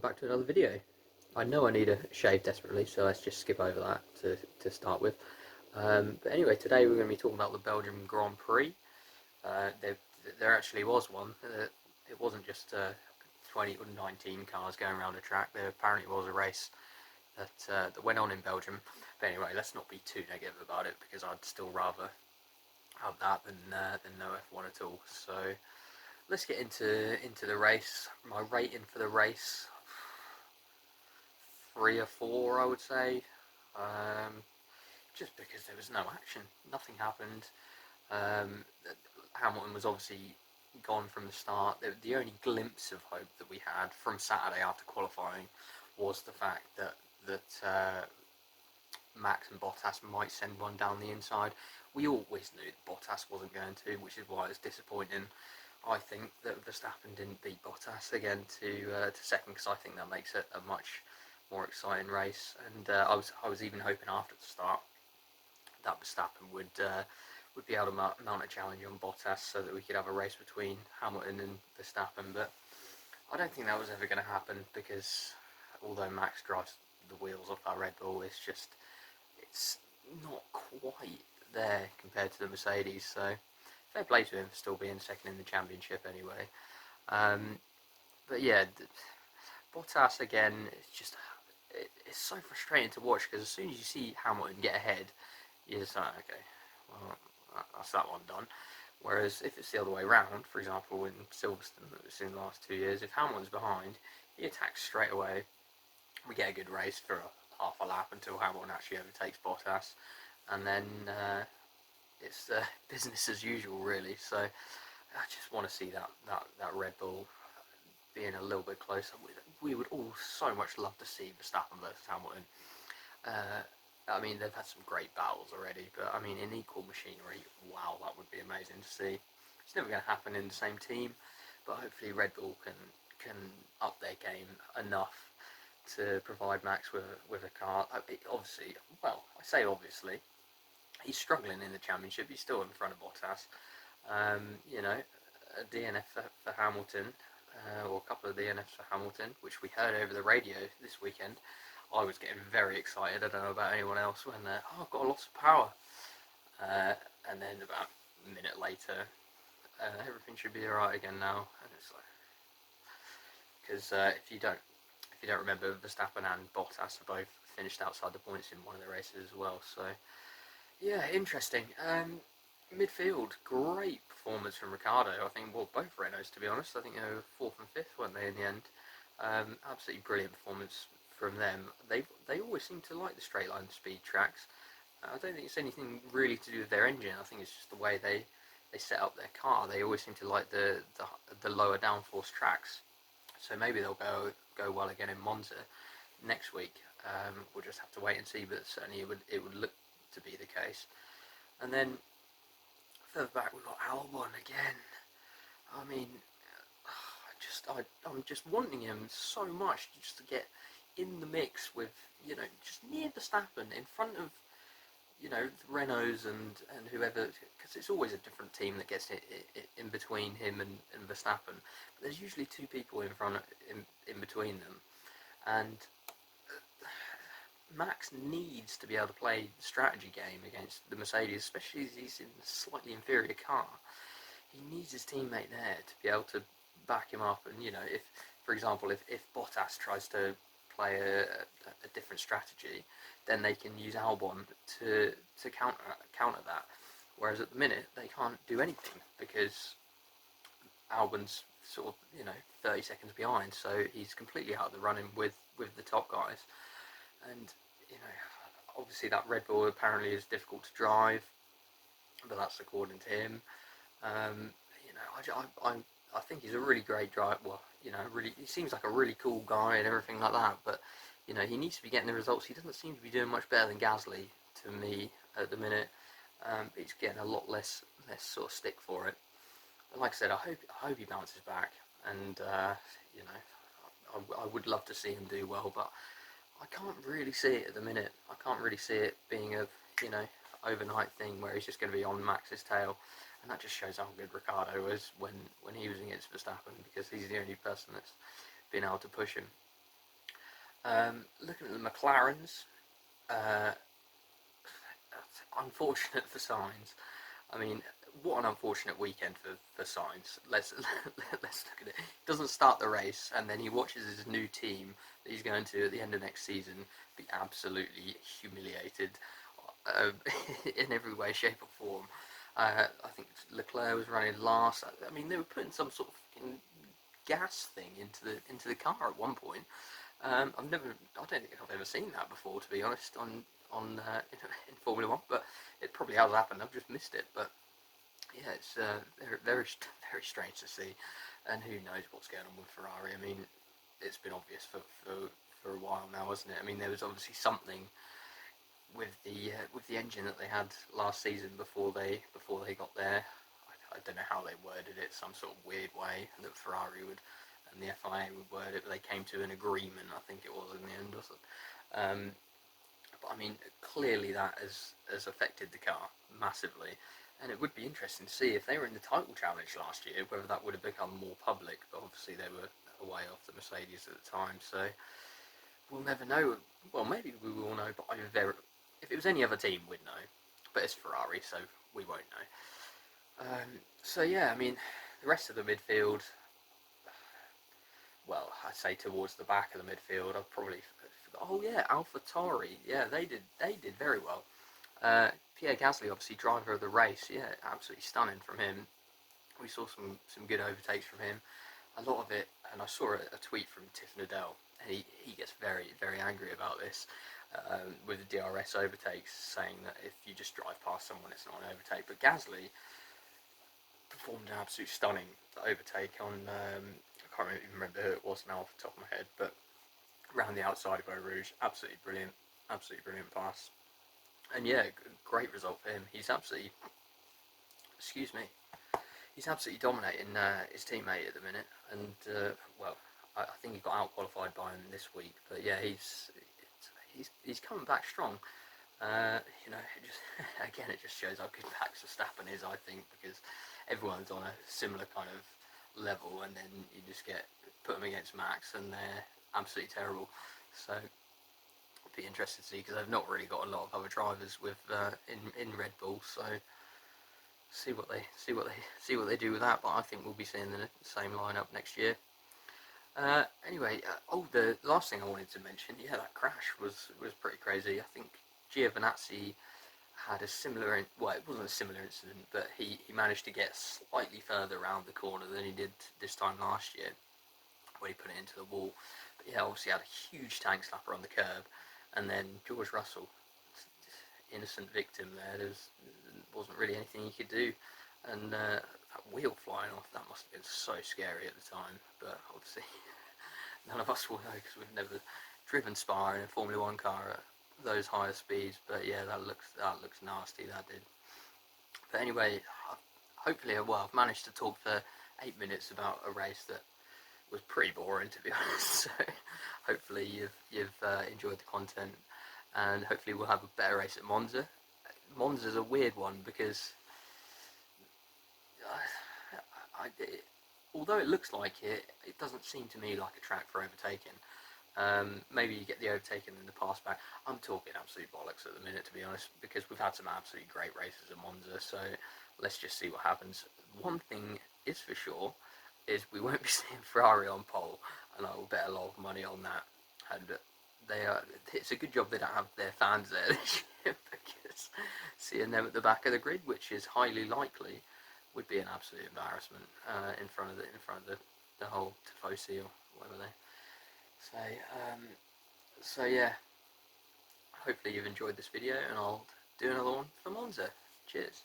back to another video. I know I need a shave desperately, so let's just skip over that to start with. But anyway, today we're going to be talking about the Belgian Grand Prix. There actually was one. It wasn't just 20 or 19 cars going around a track. There apparently was a race that went on in Belgium. But anyway, let's not be too negative about it because I'd still rather have that than no F1 at all. So let's get into the race. My rating for the race, 3 or 4, I would say. Um, just because there was no action, nothing happened. Um, Hamilton was obviously gone from the start. The only glimpse of hope that we had from Saturday after qualifying was the fact that Max and Bottas might send one down the inside. We always knew that Bottas wasn't going to, which is why it's disappointing. I think that Verstappen didn't beat Bottas again to second, because I think that makes it a much more exciting race. And I was even hoping after the start that Verstappen would be able to mount a challenge on Bottas so that we could have a race between Hamilton and Verstappen. But I don't think that was ever going to happen, because although Max drives the wheels off that Red Bull, it's not quite there compared to the Mercedes. So fair play to him for still being second in the championship anyway. But yeah, Bottas again, it's so frustrating to watch, because as soon as you see Hamilton get ahead, you're just like, okay, well, that's that one done. Whereas if it's the other way around, for example in Silverstone that we've seen the last 2 years, if Hamilton's behind, he attacks straight away. We get a good race for half a lap until Hamilton actually overtakes Bottas, and then it's business as usual, really. So I just want to see that Red Bull being a little bit closer. We would all so much love to see Verstappen versus Hamilton. I mean, they've had some great battles already, but I mean, in equal machinery, wow, that would be amazing to see. It's never going to happen in the same team, but hopefully Red Bull can up their game enough to provide Max with a car. Obviously, well, I say obviously, he's struggling in the championship. He's still in front of Bottas. A DNF for Hamilton, or a couple of DNFs for Hamilton, which we heard over the radio this weekend. I was getting very excited. I don't know about anyone else when I've got lots of power, and then about a minute later, everything should be alright again now. And it's like, because if you don't remember, Verstappen and Bottas are both finished outside the points in one of the races as well. So yeah, interesting. Midfield, great performance from Ricciardo. I think, well, both Renaults, to be honest. I think they were 4th and 5th, weren't they, in the end? Absolutely brilliant performance from them. They always seem to like the straight line speed tracks. I don't think it's anything really to do with their engine. I think it's just the way they set up their car. They always seem to like the lower downforce tracks. So maybe they'll go well again in Monza next week. We'll just have to wait and see, but certainly it would look to be the case. And then further back we've got Albon again. I mean, I'm just wanting him so much just to get in the mix with, just near Verstappen, in front of, the Renaults and whoever, because it's always a different team that gets in between him and Verstappen. But there's usually 2 people in between them, and Max needs to be able to play the strategy game against the Mercedes, especially as he's in a slightly inferior car. He needs his teammate there to be able to back him up. And if, for example, if Bottas tries to play a different strategy, then they can use Albon to counter that. Whereas at the minute they can't do anything, because Albon's sort of 30 seconds behind, so he's completely out of the running with the top guys. And obviously that Red Bull apparently is difficult to drive, but that's according to him. I think he's a really great driver. Well, he seems like a really cool guy and everything like that. But he needs to be getting the results. He doesn't seem to be doing much better than Gasly to me at the minute. He's getting a lot less sort of stick for it. But like I said, I hope he bounces back, and I would love to see him do well, but I can't really see it at the minute. I can't really see it being a overnight thing where he's just going to be on Max's tail, and that just shows how good Ricciardo was when he was against Verstappen, because he's the only person that's been able to push him. Looking at the McLarens, uh, unfortunate for Sainz. I mean, what an unfortunate weekend for Sainz. Let's look at it. He doesn't start the race, and then he watches his new team that he's going to at the end of next season be absolutely humiliated uh, in every way, shape, or form. I think Leclerc was running last. I mean, they were putting some sort of fucking gas thing into the car at one point. I don't think I've ever seen that before, to be honest, on in Formula One. But it probably has happened. I've just missed it. But yeah, it's very strange to see, and who knows what's going on with Ferrari. I mean, it's been obvious for a while now, hasn't it? I mean, there was obviously something with the engine that they had last season before they got there. I don't know how they worded it, some sort of weird way that Ferrari would and the FIA would word it, but they came to an agreement, I think it was, in the end, wasn't it? But I mean, clearly that has affected the car massively, and it would be interesting to see if they were in the title challenge last year, whether that would have become more public. But obviously they were away off the Mercedes at the time, so we'll never know. Well, maybe we will know, but if it was any other team, we'd know. But it's Ferrari, so we won't know. So yeah, I mean, the rest of the midfield, well, I'd say towards the back of the midfield, I'd probably. Oh yeah, AlphaTauri. Yeah, they did very well. Pierre Gasly, obviously driver of the race. Yeah, absolutely stunning from him. We saw some good overtakes from him. A lot of it, and I saw a tweet from Tiff Needell, and he gets very angry about this with the DRS overtakes, saying that if you just drive past someone, it's not an overtake. But Gasly performed an absolute stunning overtake on. I can't even remember who it was now off the top of my head, but around the outside of Eau Rouge, absolutely brilliant pass. And yeah, great result for him. He's absolutely, excuse me, he's absolutely dominating his teammate at the minute. And well, I think he got out qualified by him this week. But yeah, he's coming back strong. It just again, it just shows how good Max Verstappen is. I think because everyone's on a similar kind of level, and then you just put them against Max, and they're absolutely terrible. So it'd be interesting to see because they've not really got a lot of other drivers with in Red Bull. So see what they do with that. But I think we'll be seeing the same lineup next year. Anyway, the last thing I wanted to mention, yeah, that crash was pretty crazy. I think Giovinazzi had a similar, well, it wasn't a similar incident, but he managed to get slightly further around the corner than he did this time last year, when he put it into the wall. But yeah, obviously had a huge tank slapper on the curb, and then George Russell, innocent victim there. Wasn't really anything he could do, and that wheel flying off, that must have been so scary at the time. But obviously, none of us will know because we've never driven Spa in a Formula One car at those higher speeds. But yeah, that looks nasty. That did. But anyway, hopefully, well, I've managed to talk for 8 minutes about a race that was pretty boring, to be honest. So hopefully you've enjoyed the content, and hopefully we'll have a better race at Monza. Monza's a weird one because although it looks like it doesn't seem to me like a track for overtaking. Maybe you get the overtaking and the pass back. I'm talking absolute bollocks at the minute, to be honest, because we've had some absolutely great races at Monza, so let's just see what happens. One thing is for sure, is we won't be seeing Ferrari on pole, and I will bet a lot of money on that. And it's a good job they don't have their fans there this year, because seeing them at the back of the grid, which is highly likely, would be an absolute embarrassment in front of the whole Tifosi or whatever they say. So yeah, hopefully you've enjoyed this video, and I'll do another one for Monza. Cheers.